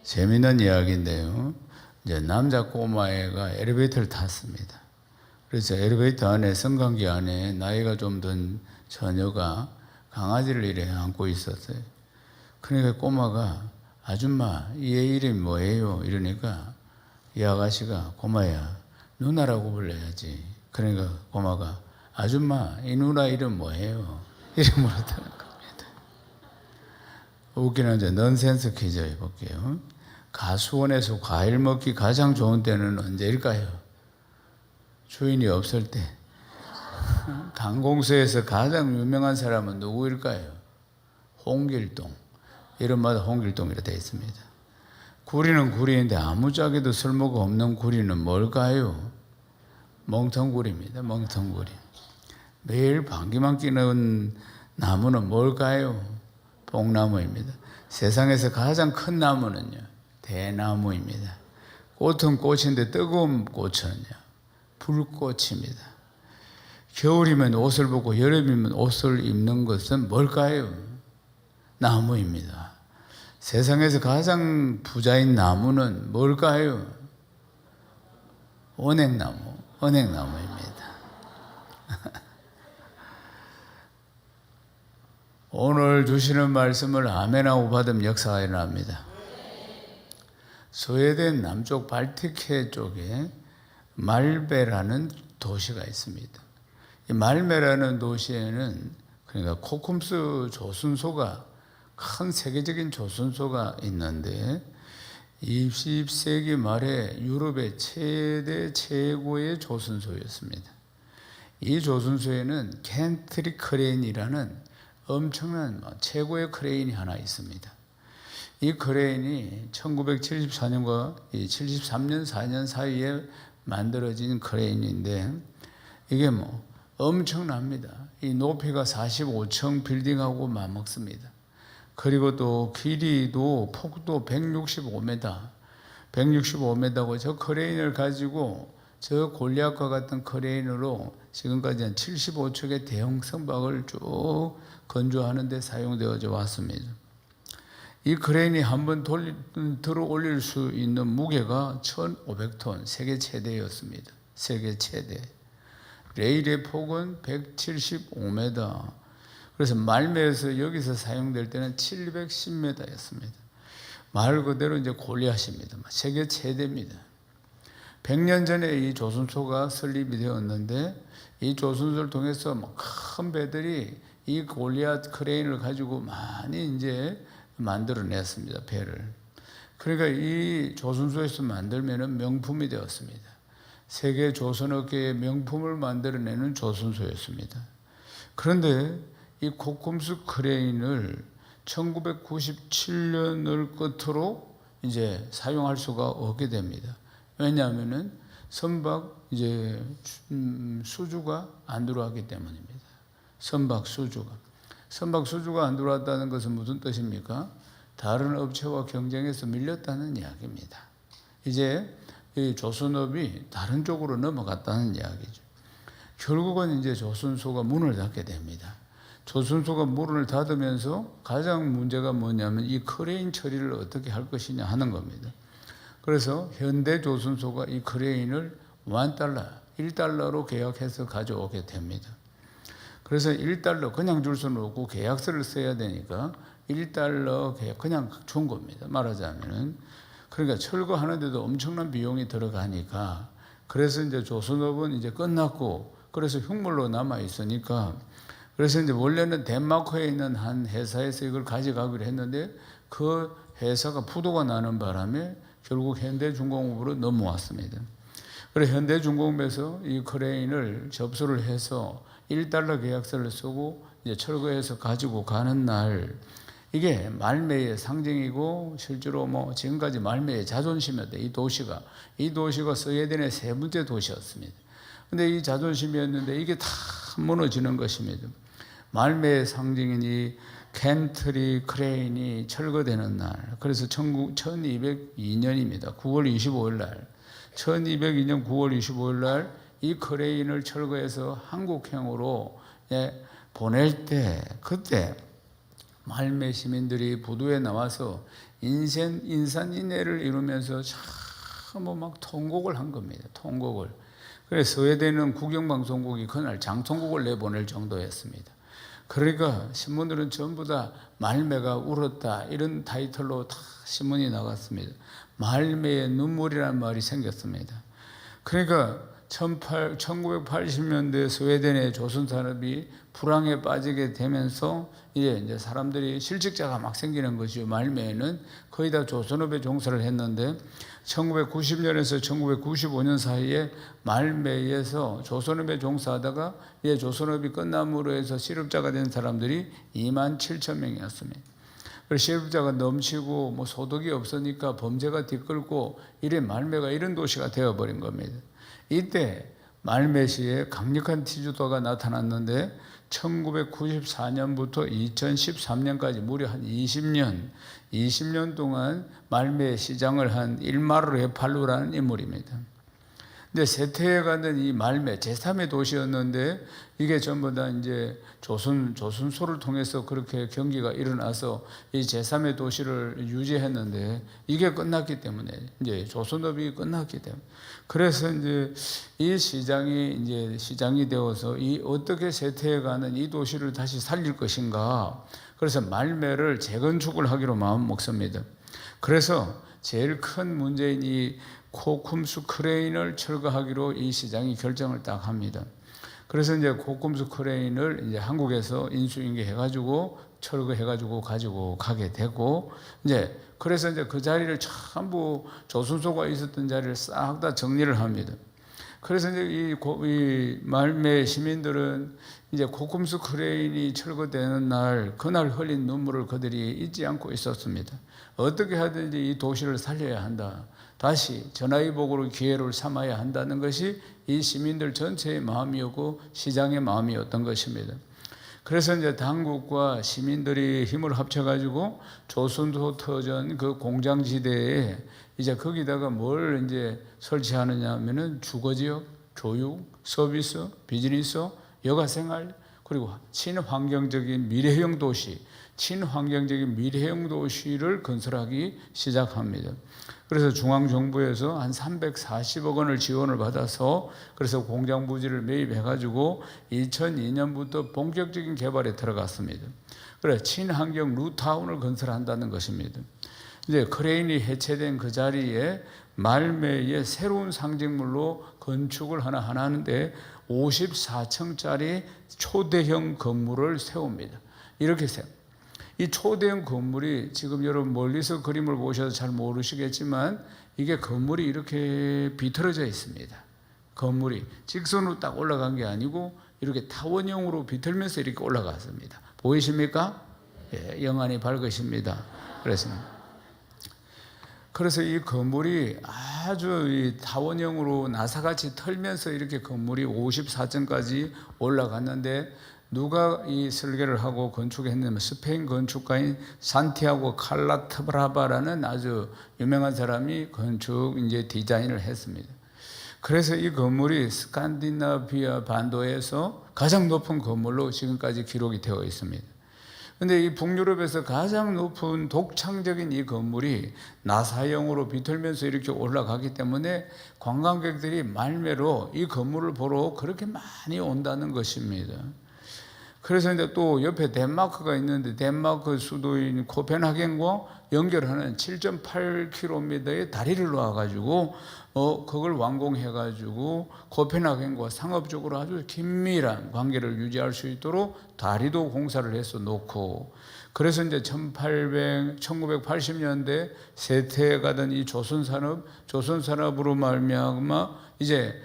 재미있는 이야기인데요. 이제 남자 꼬마애가 엘리베이터를 탔습니다. 그래서 엘리베이터 안에 승강기 안에 나이가 좀 든 처녀가 강아지를 이래 안고 있었어요. 그러니까 꼬마가 아줌마 얘 이름이 뭐예요? 이러니까 이 아가씨가 고마야 누나라고 불러야지. 그러니까 고마가 아줌마 이 누나 이름 뭐예요? 이름 물었다는 겁니다. 웃기는 이제 넌센스 퀴즈 해볼게요. 가수원에서 과일 먹기 가장 좋은 때는 언제일까요? 주인이 없을 때. 강공서에서 가장 유명한 사람은 누구일까요? 홍길동. 이름마다 홍길동이라 되어 있습니다. 구리는 구리인데 아무짝에도 쓸모가 없는 구리는 뭘까요? 멍텅구리입니다. 멍텅구리. 매일 방귀만 끼는 나무는 뭘까요? 뽕나무입니다. 세상에서 가장 큰 나무는요, 대나무입니다. 꽃은 꽃인데 뜨거운 꽃은요, 불꽃입니다. 겨울이면 옷을 벗고 여름이면 옷을 입는 것은 뭘까요? 나무입니다. 세상에서 가장 부자인 나무는 뭘까요? 은행나무, 은행나무입니다. 오늘 주시는 말씀을 아멘하고 받으면 역사가 일어납니다. 스웨덴 남쪽 발틱해 쪽에 말베라는 도시가 있습니다. 이 말베라는 도시에는 그러니까 코쿰스 조선소가 큰 세계적인 조선소가 있는데 20세기 말에 유럽의 최고의 조선소였습니다. 이 조선소에는 켄트리 크레인이라는 엄청난 최고의 크레인이 하나 있습니다. 이 크레인이 1974년과 73년 4년 사이에 만들어진 크레인인데 이게 엄청납니다. 이 높이가 45층 빌딩하고 맞먹습니다. 그리고 또 길이도 폭도 165m, 165m고 저 크레인을 가지고 저 골리앗과 같은 크레인으로 지금까지 한 75척의 대형 선박을 쭉 건조하는 데 사용되어져 왔습니다. 이 크레인이 한번 들어 올릴 수 있는 무게가 1,500톤, 세계 최대였습니다. 세계 최대. 레일의 폭은 175m. 그래서 말매에서 여기서 사용될 때는 710m였습니다. 말 그대로 이제 골리앗입니다. 세계 최대입니다. 100년 전에 이 조선소가 설립이 되었는데 이 조선소를 통해서 큰 배들이 이 골리앗 크레인을 가지고 많이 이제 만들어냈습니다. 배를. 그러니까 이 조선소에서 만들면은 명품이 되었습니다. 세계 조선업계의 명품을 만들어내는 조선소였습니다. 그런데 이 코쿰스 크레인을 1997년을 끝으로 이제 사용할 수가 없게 됩니다. 왜냐하면은 선박 이제 수주가 안 들어왔기 때문입니다. 선박 수주가 안 들어왔다는 것은 무슨 뜻입니까? 다른 업체와 경쟁해서 밀렸다는 이야기입니다. 이제 이 조선업이 다른 쪽으로 넘어갔다는 이야기죠. 결국은 이제 조선소가 문을 닫게 됩니다. 조선소가 문을 닫으면서 가장 문제가 뭐냐면 이 크레인 처리를 어떻게 할 것이냐 하는 겁니다. 그래서 현대 조선소가 이 크레인을 $1로 계약해서 가져오게 됩니다. 그래서 $1 그냥 줄 수는 없고 계약서를 써야 되니까 $1 계약 그냥 준 겁니다. 말하자면은. 그러니까 철거하는데도 엄청난 비용이 들어가니까 그래서 이제 조선업은 이제 끝났고 그래서 흉물로 남아 있으니까 그래서 이제 원래는 덴마크에 있는 한 회사에서 이걸 가져가기로 했는데 그 회사가 부도가 나는 바람에 결국 현대중공업으로 넘어왔습니다. 그래서 현대중공업에서 이 크레인을 접수를 해서 $1 계약서를 쓰고 이제 철거해서 가지고 가는 날 이게 말매의 상징이고 실제로 지금까지 말매의 자존심이었대. 이 도시가 스웨덴의 세 번째 도시였습니다. 근데 이 자존심이었는데 이게 다 무너지는 것입니다. 말매의 상징인 이 켄트리 크레인이 철거되는 날. 그래서 1202년입니다. 9월 25일 날. 1202년 9월 25일 날 이 크레인을 철거해서 한국행으로 보낼 때 그때 말매 시민들이 부두에 나와서 인산인해를 이루면서 전부 막 통곡을 한 겁니다. 통곡을. 그래서 스웨덴은 국영방송국이 그날 장통곡을 내보낼 정도였습니다. 그러니까 신문들은 전부 다 말매가 울었다 이런 타이틀로 다 신문이 나갔습니다. 말매의 눈물이라는 말이 생겼습니다. 그러니까 1980년대 스웨덴의 조선산업이 불황에 빠지게 되면서 이제 사람들이 실직자가 막 생기는 것이요. 말매에는 거의 다 조선업에 종사를 했는데 1990년에서 1995년 사이에 말매에서 조선업에 종사하다가 이제 조선업이 끝남으로 해서 실업자가 된 사람들이 27,000명이었습니다. 실업자가 넘치고 뭐 소득이 없으니까 범죄가 뒤끌고 이래 말매가 이런 도시가 되어버린 겁니다. 이때 말매시에 강력한 티주도가 나타났는데 1994년부터 2013년까지 무려 한 20년 동안 말매 시장을 한 일마르 헤팔루라는 인물입니다. 근데 세태에 가는 이 말매 제3의 도시였는데 이게 전부 다 이제 조선소를 통해서 그렇게 경기가 일어나서 이 제3의 도시를 유지했는데 이게 끝났기 때문에 이제 조선업이 끝났기 때문에 그래서 이제 이 시장이 되어서 이 어떻게 세태에 가는 이 도시를 다시 살릴 것인가. 그래서 말매를 재건축을 하기로 마음 먹습니다. 그래서 제일 큰 문제인 이 코쿰스 크레인을 철거하기로 이 시장이 결정을 딱 합니다. 그래서 이제 코쿰스 크레인을 이제 한국에서 인수인계해가지고 철거해가지고 가지고 가게 되고 이제 그래서 이제 그 자리를 전부 조선소가 있었던 자리를 싹 다 정리를 합니다. 그래서 이제 이 말매 시민들은 이제 코쿰스 크레인이 철거되는 날 그날 흘린 눈물을 그들이 잊지 않고 있었습니다. 어떻게 하든지 이 도시를 살려야 한다. 다시 전화위복으로 기회를 삼아야 한다는 것이 이 시민들 전체의 마음이었고 시장의 마음이었던 것입니다. 그래서 이제 당국과 시민들이 힘을 합쳐가지고 조선소 터전 그 공장지대에 이제 거기다가 뭘 이제 설치하느냐 하면은 주거지역, 교육, 서비스, 비즈니스, 여가생활, 그리고 친환경적인 미래형 도시를 건설하기 시작합니다. 그래서 중앙정부에서 한 340억 원을 지원을 받아서 그래서 공장 부지를 매입해가지고 2002년부터 본격적인 개발에 들어갔습니다. 그래서 친환경 루타운을 건설한다는 것입니다. 이제 크레인이 해체된 그 자리에 말매의 새로운 상징물로 건축을 하나 하는데 54층짜리 초대형 건물을 세웁니다. 이렇게 이 초대형 건물이 지금 여러분 멀리서 그림을 보셔서 잘 모르시겠지만 이게 건물이 이렇게 비틀어져 있습니다. 건물이 직선으로 딱 올라간 게 아니고 이렇게 타원형으로 비틀면서 이렇게 올라갔습니다. 보이십니까? 예, 영안이 밝으십니다. 그래서 이 건물이 아주 이 타원형으로 나사같이 털면서 이렇게 건물이 54층까지 올라갔는데 누가 이 설계를 하고 건축했냐면 스페인 건축가인 산티아고 칼라트브라바라는 아주 유명한 사람이 건축 이제 디자인을 했습니다. 그래서 이 건물이 스칸디나비아 반도에서 가장 높은 건물로 지금까지 기록이 되어 있습니다. 그런데 이 북유럽에서 가장 높은 독창적인 이 건물이 나사형으로 비틀면서 이렇게 올라가기 때문에 관광객들이 말매로 이 건물을 보러 그렇게 많이 온다는 것입니다. 그래서 이제 또 옆에 덴마크가 있는데 덴마크 수도인 코펜하겐과 연결하는 7.8km의 다리를 놓아가지고 그걸 완공해가지고 코펜하겐과 상업적으로 아주 긴밀한 관계를 유지할 수 있도록 다리도 공사를 해서 놓고 그래서 이제 1980년대 세태에 가던 이 조선산업으로 말미암아 이제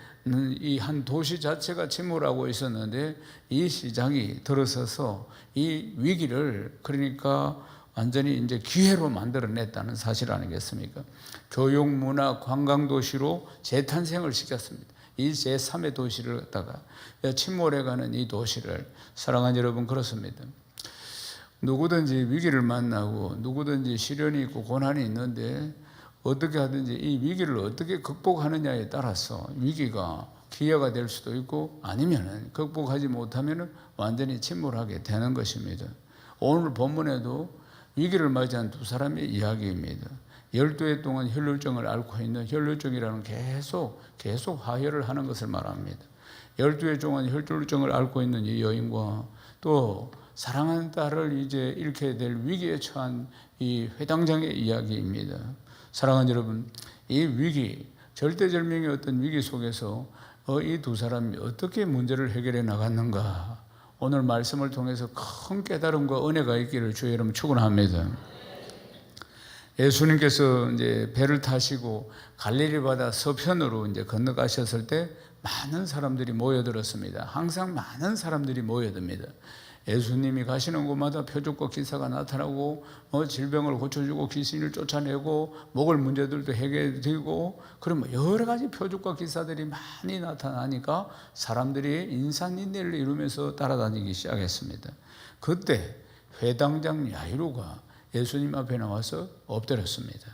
이 한 도시 자체가 침몰하고 있었는데 이 시장이 들어서서 이 위기를 그러니까 완전히 이제 기회로 만들어냈다는 사실 아니겠습니까? 교육, 문화, 관광 도시로 재탄생을 시켰습니다. 이 제3의 도시를 갖다가 침몰해가는 이 도시를 사랑하는 여러분 그렇습니다. 누구든지 위기를 만나고 누구든지 시련이 있고 고난이 있는데 어떻게 하든지 이 위기를 어떻게 극복하느냐에 따라서 위기가 기회가 될 수도 있고 아니면은 극복하지 못하면은 완전히 침몰하게 되는 것입니다. 오늘 본문에도 위기를 맞이한 두 사람의 이야기입니다. 12해 동안 혈루증을 앓고 있는, 혈루증이라는 계속 화혈을 하는 것을 말합니다. 12해 동안 혈루증을 앓고 있는 이 여인과 또 사랑하는 딸을 이제 잃게 될 위기에 처한 이 회당장의 이야기입니다. 사랑하는 여러분, 이 위기, 절대절명의 어떤 위기 속에서 이 두 사람이 어떻게 문제를 해결해 나갔는가, 오늘 말씀을 통해서 큰 깨달음과 은혜가 있기를 주의 이름 축원합니다. 예수님께서 이제 배를 타시고 갈릴리 바다 서편으로 이제 건너가셨을 때 많은 사람들이 모여들었습니다. 항상 많은 사람들이 모여듭니다. 예수님이 가시는 곳마다 표적과 기사가 나타나고 질병을 고쳐주고 귀신을 쫓아내고 먹을 문제들도 해결되고, 그러면 여러 가지 표적과 기사들이 많이 나타나니까 사람들이 인산인해를 이루면서 따라다니기 시작했습니다. 그때 회당장 야이로가 예수님 앞에 나와서 엎드렸습니다.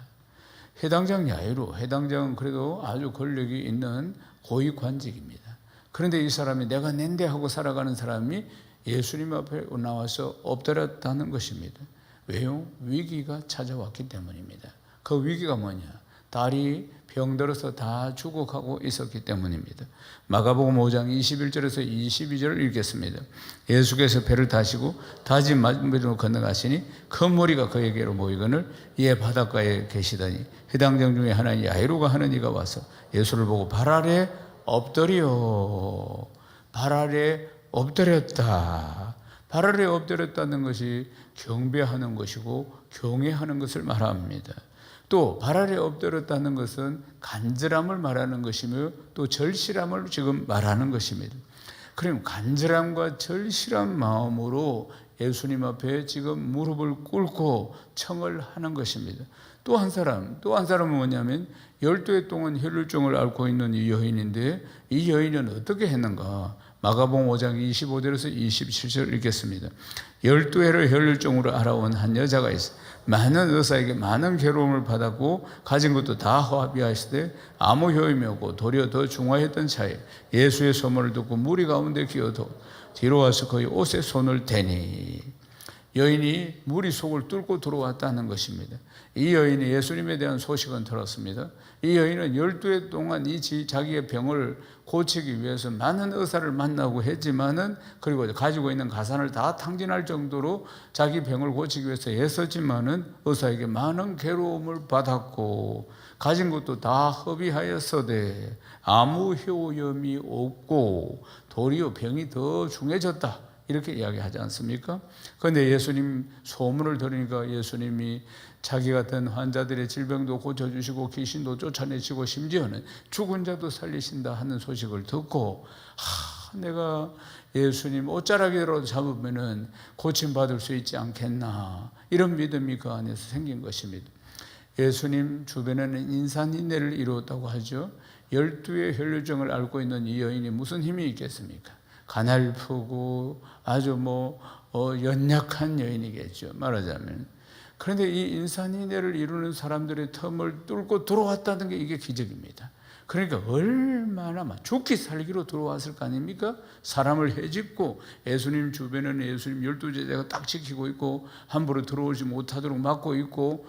회당장 야이로, 회당장은 그래도 아주 권력이 있는 고위관직입니다. 그런데 이 사람이 내가 낸대하고 살아가는 사람이 예수님 앞에 나와서 엎드렸다는 것입니다. 왜요? 위기가 찾아왔기 때문입니다. 그 위기가 뭐냐? 딸이 병들어서 다 죽어가고 있었기 때문입니다. 마가복음 5장 21절에서 22절을 읽겠습니다. 예수께서 배를 타시고 다진 맞은편으로 건너가시니 큰 무리가 그에게로 모이거늘 이에 바닷가에 계시더니 회당장 중에 하나인 야이로가 하는 이가 와서 예수를 보고 발 아래 엎드려, 발 아래 엎드렸다. 발 아래 엎드렸다는 것이 경배하는 것이고 경외하는 것을 말합니다. 또 발 아래 엎드렸다는 것은 간절함을 말하는 것이며 또 절실함을 지금 말하는 것입니다. 그럼 간절함과 절실한 마음으로 예수님 앞에 지금 무릎을 꿇고 청을 하는 것입니다. 또 한 사람은 뭐냐면 12해 동안 혈루증을 앓고 있는 이 여인인데, 이 여인은 어떻게 했는가? 마가복음 5장 25절에서 27절 읽겠습니다. 12해를 혈루증으로 알아온 한 여자가 있어 많은 의사에게 많은 괴로움을 받았고 가진 것도 다 허비하시되 아무 효임이 없고 도리어 더 중하였던 차에 예수의 소문을 듣고 무리 가운데 기어도 뒤로 와서 그의 옷에 손을 대니, 여인이 무리 속을 뚫고 들어왔다는 것입니다. 이 여인이 예수님에 대한 소식은 들었습니다. 이 여인은 12해 동안 자기의 병을 고치기 위해서 많은 의사를 만나고 했지만은, 그리고 가지고 있는 가산을 다 탕진할 정도로 자기 병을 고치기 위해서 애썼지만은 의사에게 많은 괴로움을 받았고 가진 것도 다 허비하였으되 아무 효염이 없고 도리어 병이 더 중해졌다, 이렇게 이야기하지 않습니까? 그런데 예수님 소문을 들으니까 예수님이 자기 같은 환자들의 질병도 고쳐주시고 귀신도 쫓아내시고 심지어는 죽은 자도 살리신다 하는 소식을 듣고, 내가 예수님 옷자락이라도 잡으면 고침받을 수 있지 않겠나, 이런 믿음이 그 안에서 생긴 것입니다. 예수님 주변에는 인산인해를 이루었다고 하죠. 12의 혈루증을 앓고 있는 이 여인이 무슨 힘이 있겠습니까? 가냘프고 아주 연약한 여인이겠죠, 말하자면. 그런데 이 인산인해를 이루는 사람들의 틈을 뚫고 들어왔다는 게 이게 기적입니다. 그러니까 얼마나 죽기 살기로 들어왔을 거 아닙니까? 사람을 해집고 예수님 주변에는 예수님 12제자가 딱 지키고 있고 함부로 들어오지 못하도록 막고 있고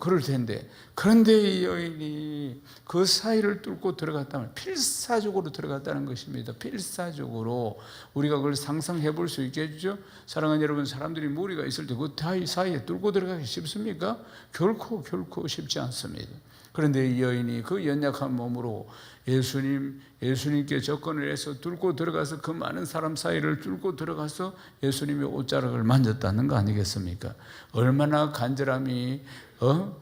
그럴 텐데, 그런데 이 여인이 그 사이를 뚫고 들어갔다면 필사적으로 들어갔다는 것입니다. 필사적으로. 우리가 그걸 상상해 볼 수 있겠죠? 사랑하는 여러분, 사람들이 무리가 있을 때 그 사이에 뚫고 들어가기 쉽습니까? 결코 쉽지 않습니다. 그런데 이 여인이 그 연약한 몸으로 예수님께 접근을 해서 뚫고 들어가서 그 많은 사람 사이를 뚫고 들어가서 예수님의 옷자락을 만졌다는 거 아니겠습니까? 얼마나 간절함이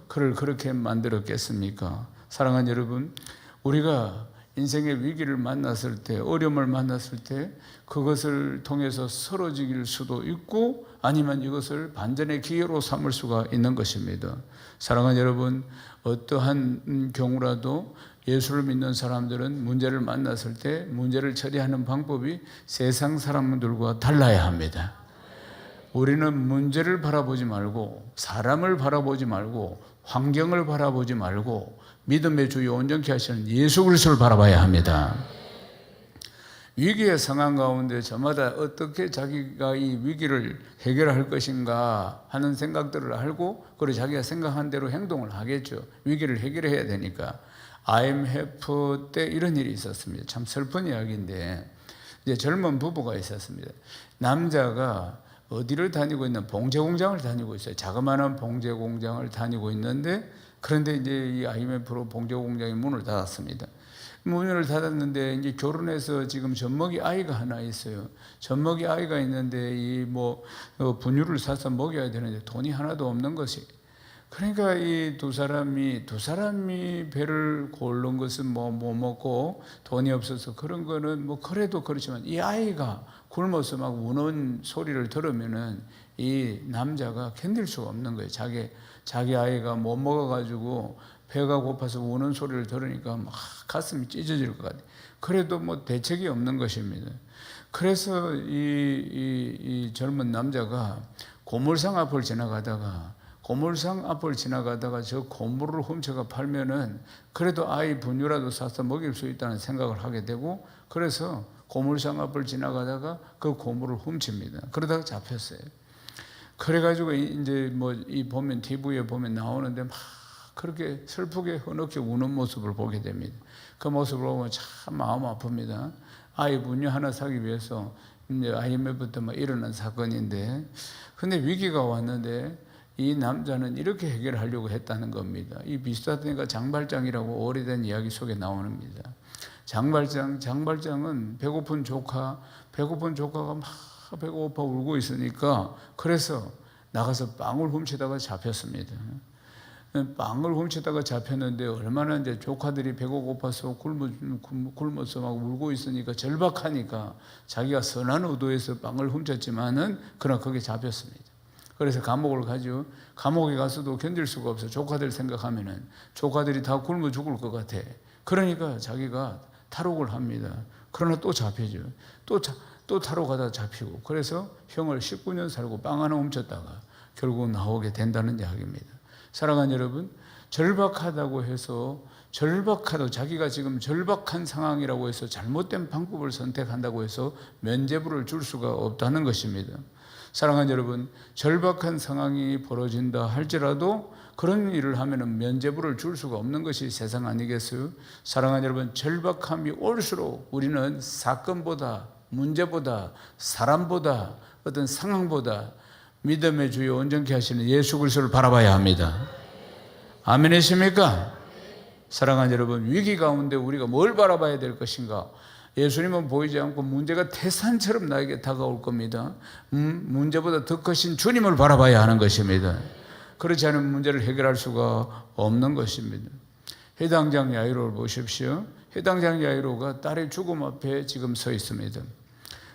그를 그렇게 만들었겠습니까? 사랑하는 여러분, 우리가 인생의 위기를 만났을 때, 어려움을 만났을 때 그것을 통해서 쓰러질 수도 있고 아니면 이것을 반전의 기회로 삼을 수가 있는 것입니다. 사랑하는 여러분, 어떠한 경우라도 예수를 믿는 사람들은 문제를 만났을 때 문제를 처리하는 방법이 세상 사람들과 달라야 합니다. 우리는 문제를 바라보지 말고 사람을 바라보지 말고 환경을 바라보지 말고 믿음의 주요 온전케 하시는 예수 그리스도를 바라봐야 합니다. 위기의 상황 가운데 저마다 어떻게 자기가 이 위기를 해결할 것인가 하는 생각들을 알고, 그리고 자기가 생각한 대로 행동을 하겠죠. 위기를 해결해야 되니까. IMF 때 이런 일이 있었습니다. 참 슬픈 이야기인데, 이제 젊은 부부가 있었습니다. 남자가 어디를 다니고 있는, 봉제 공장을 다니고 있어요. 자그마한 봉제 공장을 다니고 있는데, 그런데 이제 이 IMF로 봉제 공장이 문을 닫았습니다. 문을 닫았는데 이제 결혼해서 지금 젖먹이 아이가 하나 있어요. 젖먹이 아이가 있는데 이 분유를 사서 먹여야 되는데 돈이 하나도 없는 것이. 그러니까 이 두 사람이 배를 고른 것은 뭐 먹고 돈이 없어서 그런 거는 뭐 그래도 그렇지만, 이 아이가 굶어서 막 우는 소리를 들으면은 이 남자가 견딜 수가 없는 거예요. 자기 아이가 못 먹어가지고 배가 고파서 우는 소리를 들으니까 막 가슴이 찢어질 것 같아요. 그래도 뭐 대책이 없는 것입니다. 그래서 이 젊은 남자가 고물상 앞을 지나가다가 저 고물을 훔쳐가 팔면은 그래도 아이 분유라도 사서 먹일 수 있다는 생각을 하게 되고, 그래서 고물상 앞을 지나가다가 그 고물을 훔칩니다. 그러다가 잡혔어요. 그래가지고 이제 보면 TV에 보면 나오는데 막 그렇게 슬프게 흐느끼 우는 모습을 보게 됩니다. 그 모습을 보면 참 마음 아픕니다. 아이 분유 하나 사기 위해서 이제 IMF부터 일어난 사건인데, 근데 위기가 왔는데 이 남자는 이렇게 해결하려고 했다는 겁니다. 이 비슷하다니까 장발장이라고 오래된 이야기 속에 나옵니다. 장발장은 배고픈 조카가 막 배가 고파 울고 있으니까, 그래서 나가서 빵을 훔치다가 잡혔습니다. 빵을 훔치다가 잡혔는데, 얼마나 이제 조카들이 배가 고파서 굶어서 막 울고 있으니까 절박하니까 자기가 선한 의도에서 빵을 훔쳤지만은 그러나 거기에 잡혔습니다. 그래서 감옥에 가서도 견딜 수가 없어. 조카들 생각하면은 조카들이 다 굶어 죽을 것 같아. 그러니까 자기가 탈옥을 합니다. 그러나 또 잡히죠. 또 탈옥하다 잡히고, 그래서 형을 19년 살고 빵 하나 훔쳤다가 결국 나오게 된다는 이야기입니다. 사랑하는 여러분, 절박하다고 해서 자기가 지금 절박한 상황이라고 해서 잘못된 방법을 선택한다고 해서 면죄부를 줄 수가 없다는 것입니다. 사랑하는 여러분, 절박한 상황이 벌어진다 할지라도 그런 일을 하면은 면죄부를 줄 수가 없는 것이 세상 아니겠어요? 사랑하는 여러분, 절박함이 올수록 우리는 사건보다, 문제보다, 사람보다, 어떤 상황보다 믿음의 주여 온전케 하시는 예수 그리스도를 바라봐야 합니다. 아멘이십니까? 사랑하는 여러분, 위기 가운데 우리가 뭘 바라봐야 될 것인가? 예수님은 보이지 않고 문제가 태산처럼 나에게 다가올 겁니다. 문제보다 더 크신 주님을 바라봐야 하는 것입니다. 그렇지 않으면 문제를 해결할 수가 없는 것입니다. 해당장 야이로를 보십시오. 해당장 야이로가 딸의 죽음 앞에 지금 서 있습니다.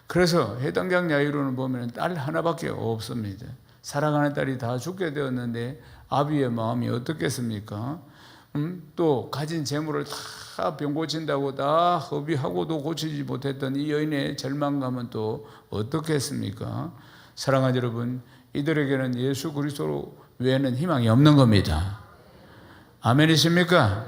그래서 해당장 야이로는 보면 딸 하나밖에 없습니다. 사랑하는 딸이 다 죽게 되었는데 아비의 마음이 어떻겠습니까? 또 가진 재물을 다 병 고친다고 다 허비하고도 고치지 못했던 이 여인의 절망감은 또 어떻겠습니까? 사랑하는 여러분, 이들에게는 예수 그리스도 외에는 희망이 없는 겁니다. 아멘이십니까?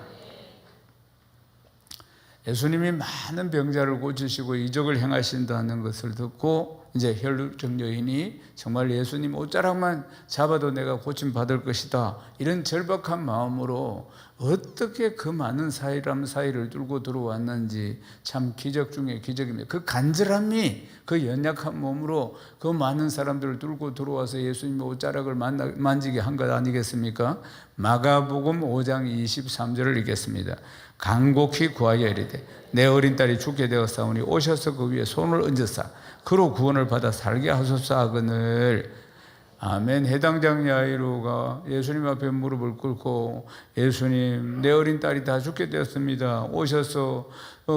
예수님이 많은 병자를 고치시고 이적을 행하신다는 것을 듣고 이제 혈루증 여인이 정말 예수님 옷자락만 잡아도 내가 고침받을 것이다, 이런 절박한 마음으로 어떻게 그 많은 사이를 뚫고 들어왔는지 참 기적 중에 기적입니다. 그 간절함이 그 연약한 몸으로 그 많은 사람들을 뚫고 들어와서 예수님의 옷자락을 만지게 한 것 아니겠습니까? 마가복음 5장 23절을 읽겠습니다. 간곡히 구하여 이르되 내 어린 딸이 죽게 되었사오니 오셔서 그 위에 손을 얹으사 그로 구원을 받아 살게 하소서 하거늘. 아멘. 해당장 야이로가 예수님 앞에 무릎을 꿇고, 예수님, 내 어린 딸이 다 죽게 되었습니다. 오셔서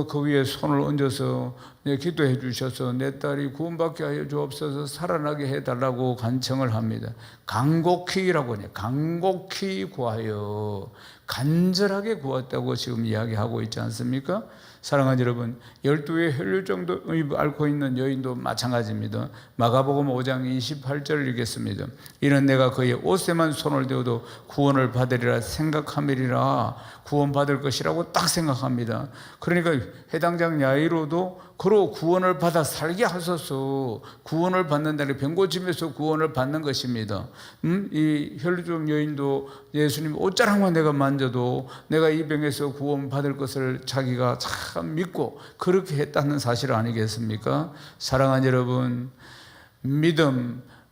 그 위에 손을 얹어서 기도해 주셔서 내 딸이 구원받게 하여 주옵소서, 살아나게 해달라고 간청을 합니다. 간곡히라고 해요. 간곡히 구하여, 간절하게 구했다고 지금 이야기하고 있지 않습니까? 사랑하는 여러분, 12의 혈루증을 앓고 있는 여인도 마찬가지입니다. 마가복음 5장 28절을 읽겠습니다. 이는 내가 그의 옷에만 손을 대어도 구원을 받으리라 생각함이리라. 구원받을 것이라고 딱 생각합니다. 그러니까 해당장 야이로도 그로 구원을 받아 살게 하소서. 구원을 받는다는 병고침에서 구원을 받는 것입니다. 이 혈루증 여인도 예수님 옷자락만 내가 만져도 내가 이 병에서 구원 받을 것을 자기가 참 믿고 그렇게 했다는 사실 아니겠습니까? 사랑하는 여러분,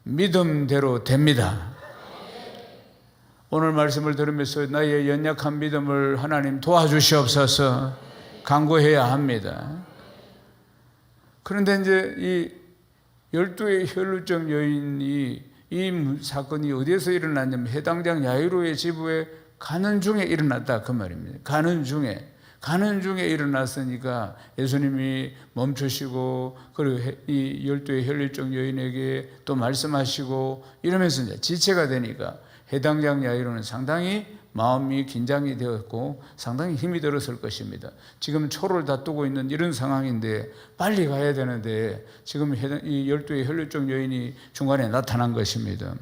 믿음대로 됩니다. 오늘 말씀을 들으면서 나의 연약한 믿음을 하나님 도와주시옵소서 간구해야 합니다. 그런데 이제 이 12의 혈루증 여인이 이 사건이 어디에서 일어났냐면 해당장 야이로의 집에 가는 중에 일어났다 그 말입니다. 가는 중에 일어났으니까 예수님이 멈추시고 그리고 이 12의 혈루증 여인에게 또 말씀하시고 이러면서 이제 지체가 되니까 해당장 야이로는 상당히 마음이 긴장이 되었고 상당히 힘이 들었을 것입니다. 지금 초를 다투고 있는 이런 상황인데 빨리 가야 되는데 지금 이 12의 혈루증 여인이 중간에 나타난 것입니다.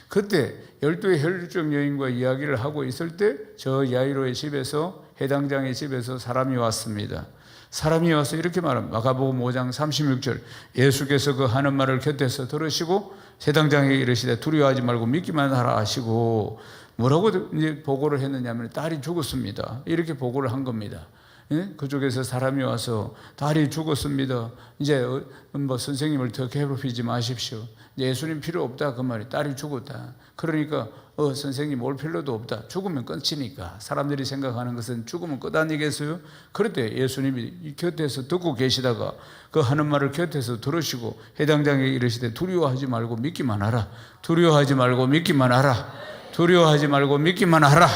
그때 12의 혈루증 여인과 이야기를 하고 있을 때 저 야이로의 집에서 해당장의 집에서 사람이 왔습니다. 사람이 와서 이렇게 말합니다. 마가복음 5장 36절 예수께서 그 하는 말을 곁에서 들으시고 해당장에게 이르시되 두려워하지 말고 믿기만 하라 하시고 뭐라고 이제 보고를 했느냐면 딸이 죽었습니다. 이렇게 보고를 한 겁니다. 예? 그쪽에서 사람이 와서 딸이 죽었습니다. 이제 뭐 선생님을 더 괴롭히지 마십시오. 예수님 필요 없다 그 말이 딸이 죽었다. 그러니까 선생님 올 필요도 없다. 죽으면 끝이니까. 사람들이 생각하는 것은 죽으면 끝 아니겠어요? 그럴 때 예수님이 곁에서 듣고 계시다가 그 하는 말을 곁에서 들으시고 해당장에게 이르시되 두려워하지 말고 믿기만 하라. 두려워하지 말고 믿기만 하라. 두려워하지 말고 믿기만 하라.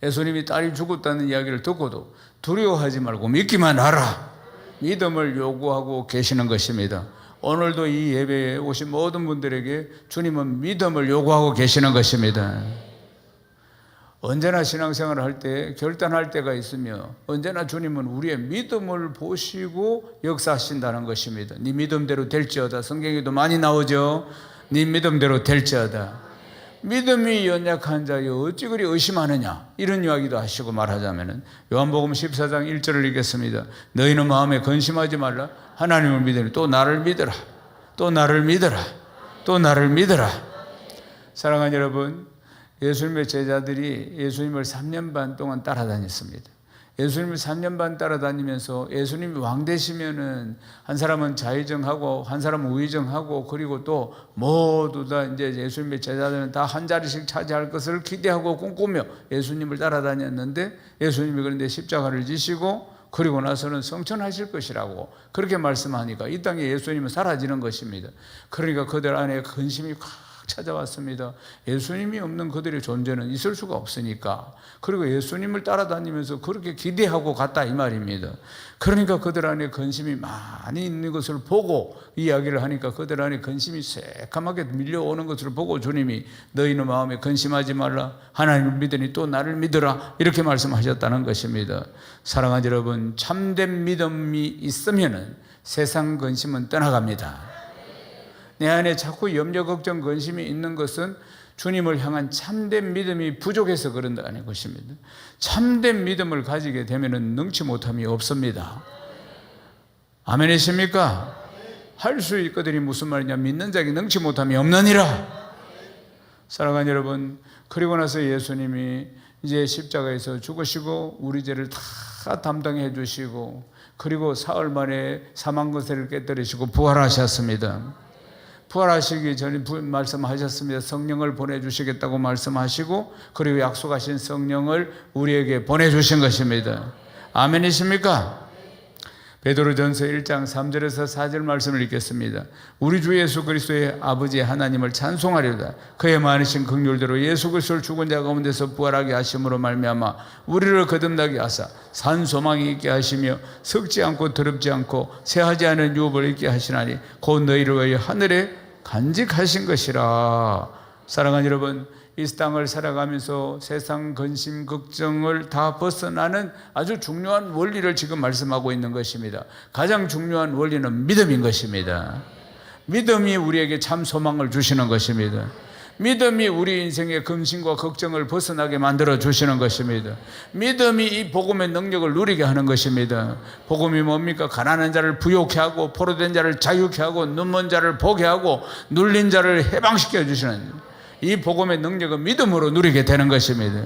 예수님이 딸이 죽었다는 이야기를 듣고도 두려워하지 말고 믿기만 하라. 믿음을 요구하고 계시는 것입니다. 오늘도 이 예배에 오신 모든 분들에게 주님은 믿음을 요구하고 계시는 것입니다. 언제나 신앙생활을 할 때 결단할 때가 있으며 언제나 주님은 우리의 믿음을 보시고 역사하신다는 것입니다. 네 믿음대로 될지어다. 성경에도 많이 나오죠. 네 믿음대로 될지어다. 믿음이 연약한 자여 어찌 그리 의심하느냐 이런 이야기도 하시고 말하자면 요한복음 14장 1절을 읽겠습니다. 너희는 마음에 근심하지 말라. 하나님을 믿으니 또 나를 믿으라. 또 나를 믿으라. 또 나를 믿으라. 사랑하는 여러분, 예수님의 제자들이 예수님을 3년 반 동안 따라다녔습니다. 예수님을 3년 반 따라다니면서 예수님이 왕 되시면은 한 사람은 좌의정하고 한 사람은 우의정하고 그리고 또 모두 다 이제 예수님의 제자들은 다 한 자리씩 차지할 것을 기대하고 꿈꾸며 예수님을 따라다녔는데 예수님이 그런데 십자가를 지시고 그리고 나서는 성천하실 것이라고 그렇게 말씀하니까 이 땅에 예수님은 사라지는 것입니다. 그러니까 그들 안에 근심이 확 찾아왔습니다. 예수님이 없는 그들의 존재는 있을 수가 없으니까. 그리고 예수님을 따라다니면서 그렇게 기대하고 갔다 이 말입니다. 그러니까 그들 안에 근심이 많이 있는 것을 보고 이야기를 하니까 그들 안에 근심이 새카맣게 밀려오는 것을 보고 주님이 너희는 마음에 근심하지 말라. 하나님을 믿으니 또 나를 믿으라. 이렇게 말씀하셨다는 것입니다. 사랑하는 여러분, 참된 믿음이 있으면 세상 근심은 떠나갑니다. 내 안에 자꾸 염려, 걱정, 근심이 있는 것은 주님을 향한 참된 믿음이 부족해서 그런다는 것입니다. 참된 믿음을 가지게 되면 능치 못함이 없습니다. 아멘이십니까? 할 수 있거든이 무슨 말이냐? 믿는 자에게 능치 못함이 없느니라. 사랑하는 여러분, 그리고 나서 예수님이 이제 십자가에서 죽으시고 우리 죄를 다 담당해 주시고 그리고 사흘 만에 사망 권세를 깨뜨리시고 부활하셨습니다. 부활하시기 전에 말씀하셨습니다. 성령을 보내주시겠다고 말씀하시고 그리고 약속하신 성령을 우리에게 보내주신 것입니다. 아멘이십니까? 베드로전서 1장 3절에서 4절 말씀을 읽겠습니다. 우리 주 예수 그리스도의 아버지 하나님을 찬송하려다 그의 많으신 긍휼대로 예수 그리스도를 죽은 자 가운데서 부활하게 하심으로 말미암아 우리를 거듭나게 하사 산 소망이 있게 하시며 썩지 않고 더럽지 않고 새하지 않은 유업을 있게 하시나니 곧 너희를 위하여 하늘에 간직하신 것이라. 사랑하는 여러분, 이 땅을 살아가면서 세상 근심, 걱정을 다 벗어나는 아주 중요한 원리를 지금 말씀하고 있는 것입니다. 가장 중요한 원리는 믿음인 것입니다. 믿음이 우리에게 참 소망을 주시는 것입니다. 믿음이 우리 인생의 근심과 걱정을 벗어나게 만들어 주시는 것입니다. 믿음이 이 복음의 능력을 누리게 하는 것입니다. 복음이 뭡니까? 가난한 자를 부욕케 하고 포로된 자를 자유케 하고 눈먼 자를 보게 하고 눌린 자를 해방시켜 주시는 이 복음의 능력은 믿음으로 누리게 되는 것입니다.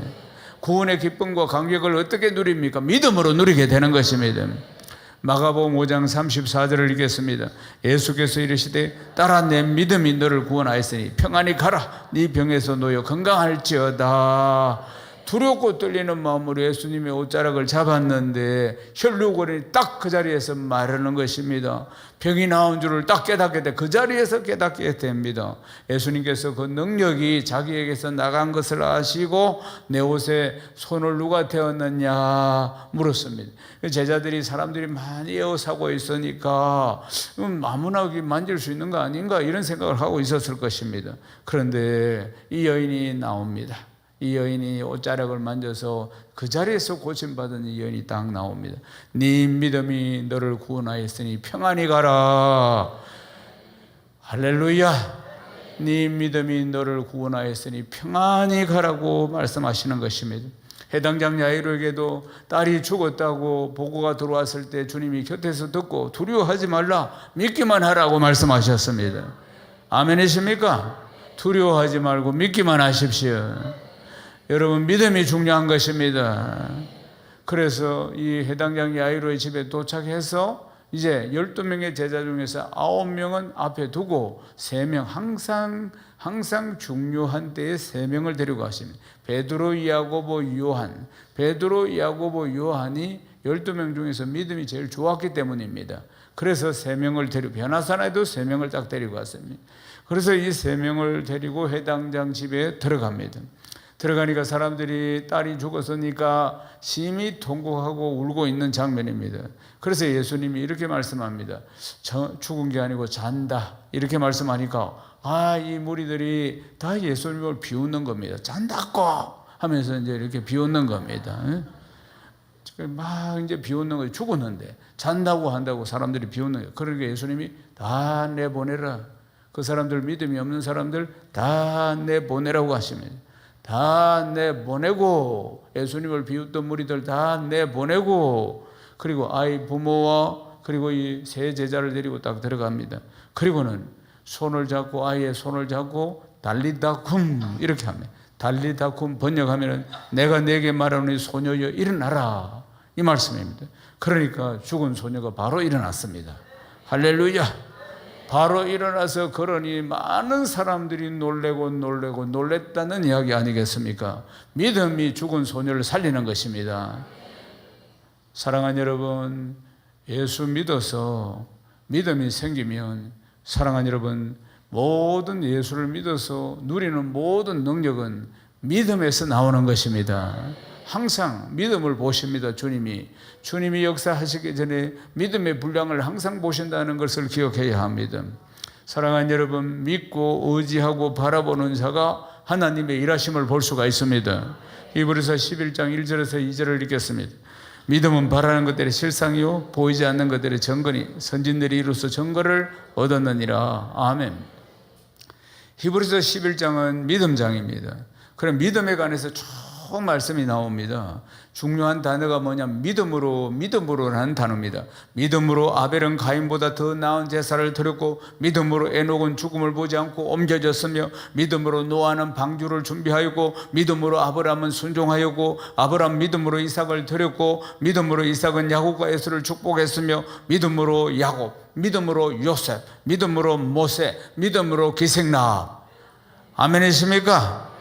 구원의 기쁨과 감격을 어떻게 누립니까? 믿음으로 누리게 되는 것입니다. 마가복음 5장 34절을 읽겠습니다. 예수께서 이르시되 따라 내 믿음이 너를 구원하였으니 평안히 가라. 네 병에서 놓여 건강할지어다. 두렵고 떨리는 마음으로 예수님의 옷자락을 잡았는데 혈루골이 딱 그 자리에서 마르는 것입니다. 병이 나온 줄을 딱 깨닫게 돼. 그 자리에서 깨닫게 됩니다. 예수님께서 그 능력이 자기에게서 나간 것을 아시고 내 옷에 손을 누가 대었느냐 물었습니다. 제자들이 사람들이 많이 에워싸고 있으니까 아무나 만질 수 있는 거 아닌가 이런 생각을 하고 있었을 것입니다. 그런데 이 여인이 나옵니다. 이 여인이 옷자락을 만져서 그 자리에서 고침받은 이 여인이 딱 나옵니다. 네 믿음이 너를 구원하였으니 평안히 가라. 할렐루야. 네 믿음이 너를 구원하였으니 평안히 가라고 말씀하시는 것입니다. 해당장 야이로에게도 딸이 죽었다고 보고가 들어왔을 때 주님이 곁에서 듣고 두려워하지 말라 믿기만 하라고 말씀하셨습니다. 아멘이십니까? 두려워하지 말고 믿기만 하십시오. 여러분 믿음이 중요한 것입니다. 그래서 이 해당장 야이로의 집에 도착해서 이제 12명의 제자 중에서 9명은 앞에 두고 3명 항상 중요한 때에 3명을 데리고 가십니다. 베드로, 야고보, 요한. 베드로, 야고보, 요한이 12명 중에서 믿음이 제일 좋았기 때문입니다. 그래서 3명을 데리고 변화산에도 3명을 딱 데리고 갔습니다. 그래서 이 3명을 데리고 해당장 집에 들어갑니다. 들어가니까 사람들이 딸이 죽었으니까 심히 통곡하고 울고 있는 장면입니다. 그래서 예수님이 이렇게 말씀합니다. 죽은 게 아니고 잔다. 이렇게 말씀하니까 이 무리들이 다 예수님을 비웃는 겁니다. 잔다고 하면서 이제 이렇게 비웃는 겁니다. 막 이제 비웃는 거예요. 죽었는데 잔다고 한다고 사람들이 비웃는 거예요. 그러니까 예수님이 다 내보내라. 그 사람들 믿음이 없는 사람들 다 내보내라고 하십니다. 다 내보내고 예수님을 비웃던 무리들 다 내보내고 그리고 아이 부모와 그리고 이 세 제자를 데리고 딱 들어갑니다. 그리고는 손을 잡고 아이의 손을 잡고 달리다쿰 이렇게 합니다. 달리다쿰 번역하면은 내가 내게 말하노니 소녀여 일어나라 이 말씀입니다. 그러니까 죽은 소녀가 바로 일어났습니다. 할렐루야. 바로 일어나서 걸으니 많은 사람들이 놀랬다는 이야기 아니겠습니까? 믿음이 죽은 소녀를 살리는 것입니다. 사랑하는 여러분, 예수 믿어서 믿음이 생기면 사랑하는 여러분, 모든 예수를 믿어서 누리는 모든 능력은 믿음에서 나오는 것입니다. 항상 믿음을 보십니다. 주님이 역사하시기 전에 믿음의 분량을 항상 보신다는 것을 기억해야 합니다. 사랑하는 여러분, 믿고 의지하고 바라보는 자가 하나님의 일하심을 볼 수가 있습니다. 히브리서 11장 1절에서 2절을 읽겠습니다. 믿음은 바라는 것들의 실상이요 보이지 않는 것들의 증거니 선진들이 이로써 증거를 얻었느니라. 아멘. 히브리서 11장은 믿음장입니다. 그럼 믿음에 관해서 쭉 말씀이 나옵니다. 중요한 단어가 뭐냐면 믿음으로라는 단어입니다. 믿음으로 아벨은 가인보다 더 나은 제사를 드렸고 믿음으로 에녹은 죽음을 보지 않고 옮겨졌으며 믿음으로 노아는 방주를 준비하였고 믿음으로 아브라함은 순종하였고 아브라함 믿음으로 이삭을 드렸고 믿음으로 이삭은 야곱과 에서를 축복했으며 믿음으로 야곱, 믿음으로 요셉, 믿음으로 모세, 믿음으로 기생나합. 아멘이십니까?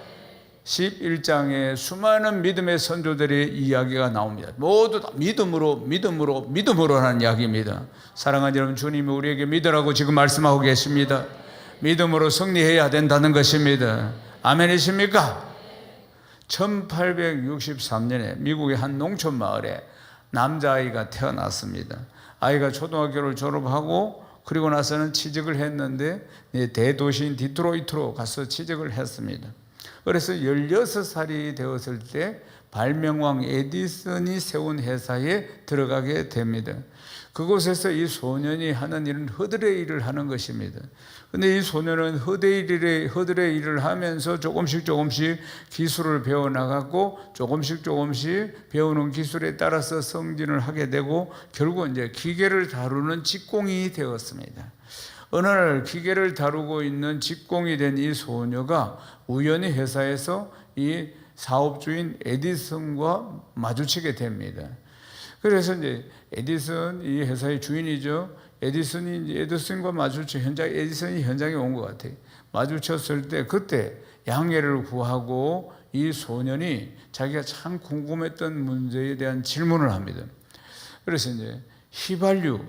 11장에 수많은 믿음의 선조들의 이야기가 나옵니다. 모두 다 믿음으로 하는 이야기입니다. 사랑하는 여러분, 주님이 우리에게 믿으라고 지금 말씀하고 계십니다. 믿음으로 승리해야 된다는 것입니다. 아멘이십니까? 1863년에 미국의 한 농촌 마을에 남자아이가 태어났습니다. 아이가 초등학교를 졸업하고 그리고 나서는 취직을 했는데 대도시인 디트로이트로 가서 취직을 했습니다. 그래서 16살이 되었을 때 발명왕 에디슨이 세운 회사에 들어가게 됩니다. 그곳에서 이 소년이 하는 일은 허들의 일을 하는 것입니다. 근데 이 소년은 허들의 일을 하면서 조금씩 기술을 배워나갔고 조금씩 배우는 기술에 따라서 성진을 하게 되고 결국 이제 기계를 다루는 직공이 되었습니다. 어느 날 기계를 다루고 있는 직공이 된 이 소녀가 우연히 회사에서 이 사업주인 에디슨과 마주치게 됩니다. 그래서 이제 에디슨, 이 회사의 주인이죠. 에디슨과 에디슨이 현장에 온 것 같아요. 마주쳤을 때 그때 양해를 구하고 이 소년이 자기가 참 궁금했던 문제에 대한 질문을 합니다. 그래서 이제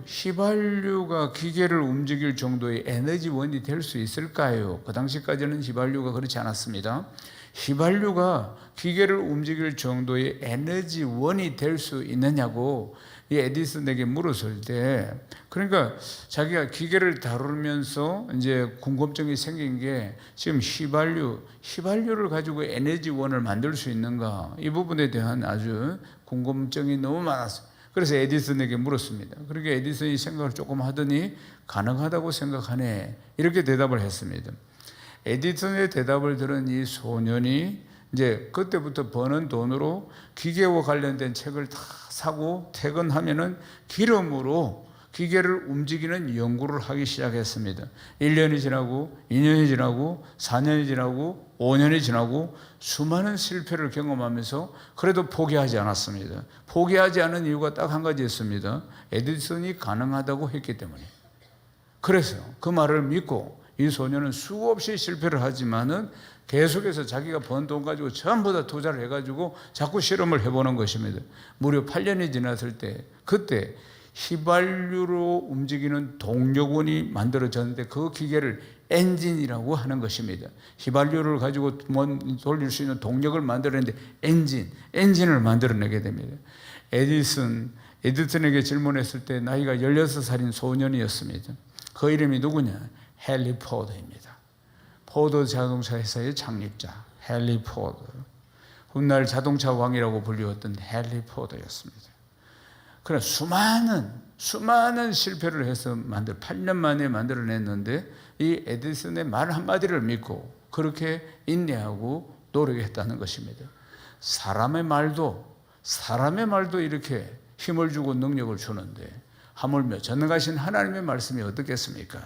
휘발유가 기계를 움직일 정도의 에너지원이 될 수 있을까요? 그 당시까지는 휘발유가 그렇지 않았습니다. 휘발유가 기계를 움직일 정도의 에너지원이 될 수 있느냐고 이 에디슨에게 물었을 때, 그러니까 자기가 기계를 다루면서 이제 궁금증이 생긴 게 지금 휘발유를 가지고 에너지원을 만들 수 있는가, 이 부분에 대한 아주 궁금증이 너무 많았어요. 그래서 에디슨에게 물었습니다. 그러니까 에디슨이 생각을 조금 하더니 가능하다고 생각하네, 이렇게 대답을 했습니다. 에디슨의 대답을 들은 이 소년이 이제 그때부터 버는 돈으로 기계와 관련된 책을 다 사고 퇴근하면은 기름으로 기계를 움직이는 연구를 하기 시작했습니다. 1년이 지나고 2년이 지나고 4년이 지나고 5년이 지나고 수많은 실패를 경험하면서 그래도 포기하지 않았습니다. 포기하지 않은 이유가 딱 한 가지 있습니다. 에디슨이 가능하다고 했기 때문에. 그래서 그 말을 믿고 이 소년은 수없이 실패를 하지만은 계속해서 자기가 번 돈 가지고 전부 다 투자를 해가지고 자꾸 실험을 해보는 것입니다. 무려 8년이 지났을 때 그때 휘발유로 움직이는 동력원이 만들어졌는데 그 기계를 엔진이라고 하는 것입니다. 휘발유를 가지고 돌릴 수 있는 동력을 만들어내는데 엔진을 만들어내게 됩니다. 에디슨에게 질문했을 때 나이가 16살인 소년이었습니다. 그 이름이 누구냐? 헨리 포드입니다. 포드 자동차 회사의 창립자 헨리 포드, 훗날 자동차 왕이라고 불리웠던 헨리 포드였습니다. 그래 수많은 실패를 해서 8년 만에 만들어냈는데 이 에디슨의 말 한마디를 믿고 그렇게 인내하고 노력했다는 것입니다. 사람의 말도 이렇게 힘을 주고 능력을 주는데 하물며 전능하신 하나님의 말씀이 어떻겠습니까?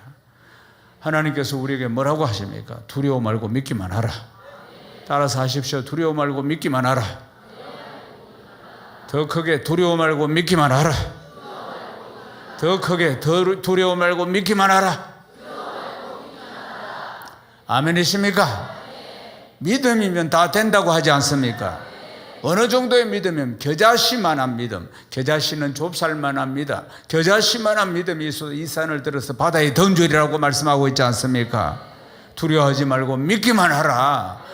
하나님께서 우리에게 뭐라고 하십니까? 두려워 말고 믿기만 하라. 따라서 하십시오. 두려워 말고 믿기만 하라. 더 크게 두려워 말고 믿기만 하라. 더 크게 두려워 말고 믿기만 하라. 아멘이십니까? 믿음이면 다 된다고 하지 않습니까? 어느 정도의 믿음이면 겨자씨만한 믿음, 겨자씨는 좁쌀만합니다. 겨자씨만한 믿음이 있어도 이 산을 들어서 바다에 던지리라고 말씀하고 있지 않습니까? 두려워하지 말고 믿기만 하라.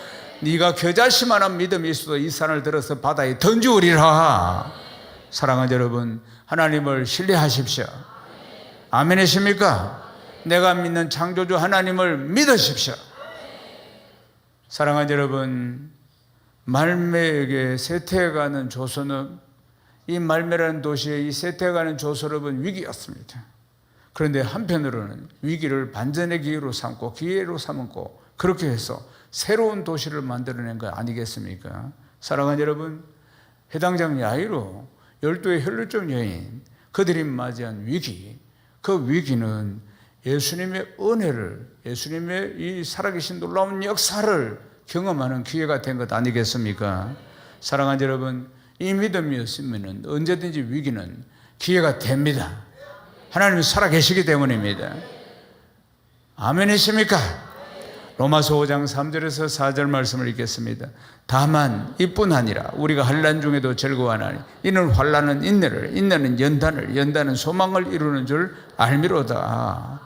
네가 겨자씨만한 믿음이 있어도 이 산을 들어서 바다에 던지리라. 사랑하는 여러분, 하나님을 신뢰하십시오. 아멘이십니까? 내가 믿는 창조주 하나님을 믿으십시오. 사랑하는 여러분, 말매에게 쇠퇴해가는 조선업, 이 말매라는 도시에 이 쇠퇴해가는 조선업은 위기였습니다. 그런데 한편으로는 위기를 반전의 기회로 삼고 기회로 삼고 그렇게 해서 새로운 도시를 만들어낸 거 아니겠습니까? 사랑하는 여러분, 해당장 야이로 12의 혈루증 여인, 그들이 맞이한 위기, 그 위기는 예수님의 은혜를, 예수님의 이 살아계신 놀라운 역사를 경험하는 기회가 된 것 아니겠습니까? 사랑하는 여러분, 이 믿음이었으면 언제든지 위기는 기회가 됩니다. 하나님이 살아계시기 때문입니다. 아멘이십니까? 로마서 5장 3절에서 4절 말씀을 읽겠습니다. 다만 이뿐 아니라 우리가 환난 중에도 즐거워하나니 이는 환난은 인내를, 인내는 연단을, 연단은 소망을 이루는 줄 알미로다.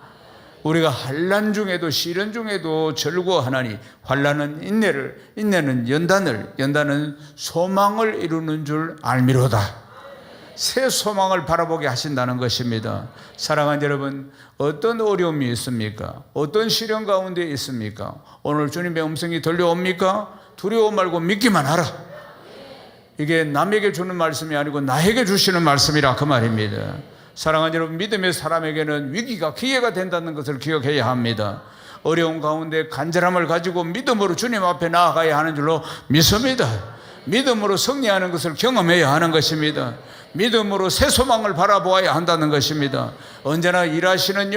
우리가 환난 중에도 시련 중에도 즐거워하나니 환난은 인내를, 인내는 연단을, 연단은 소망을 이루는 줄 알미로다. 새 소망을 바라보게 하신다는 것입니다. 사랑하는 여러분, 어떤 어려움이 있습니까? 어떤 시련 가운데 있습니까? 오늘 주님의 음성이 들려옵니까? 두려워 말고 믿기만 하라. 이게 남에게 주는 말씀이 아니고 나에게 주시는 말씀이라 그 말입니다. 사랑하는 여러분, 믿음의 사람에게는 위기가 기회가 된다는 것을 기억해야 합니다. 어려운 가운데 간절함을 가지고 믿음으로 주님 앞에 나아가야 하는 줄로 믿습니다. 믿음으로 승리하는 것을 경험해야 하는 것입니다. 믿음으로 새 소망을 바라보아야 한다는 것입니다. 언제나 일하시는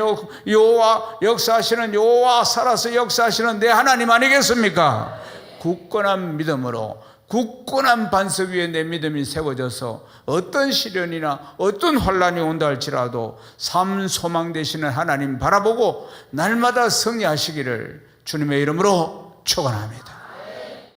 여호와, 역사하시는 여호와, 살아서 역사하시는 내 하나님 아니겠습니까? 굳건한 믿음으로, 굳건한 반석 위에 내 믿음이 세워져서 어떤 시련이나 어떤 환란이 온다 할지라도 삶 소망 되시는 하나님 바라보고 날마다 승리하시기를 주님의 이름으로 축원합니다.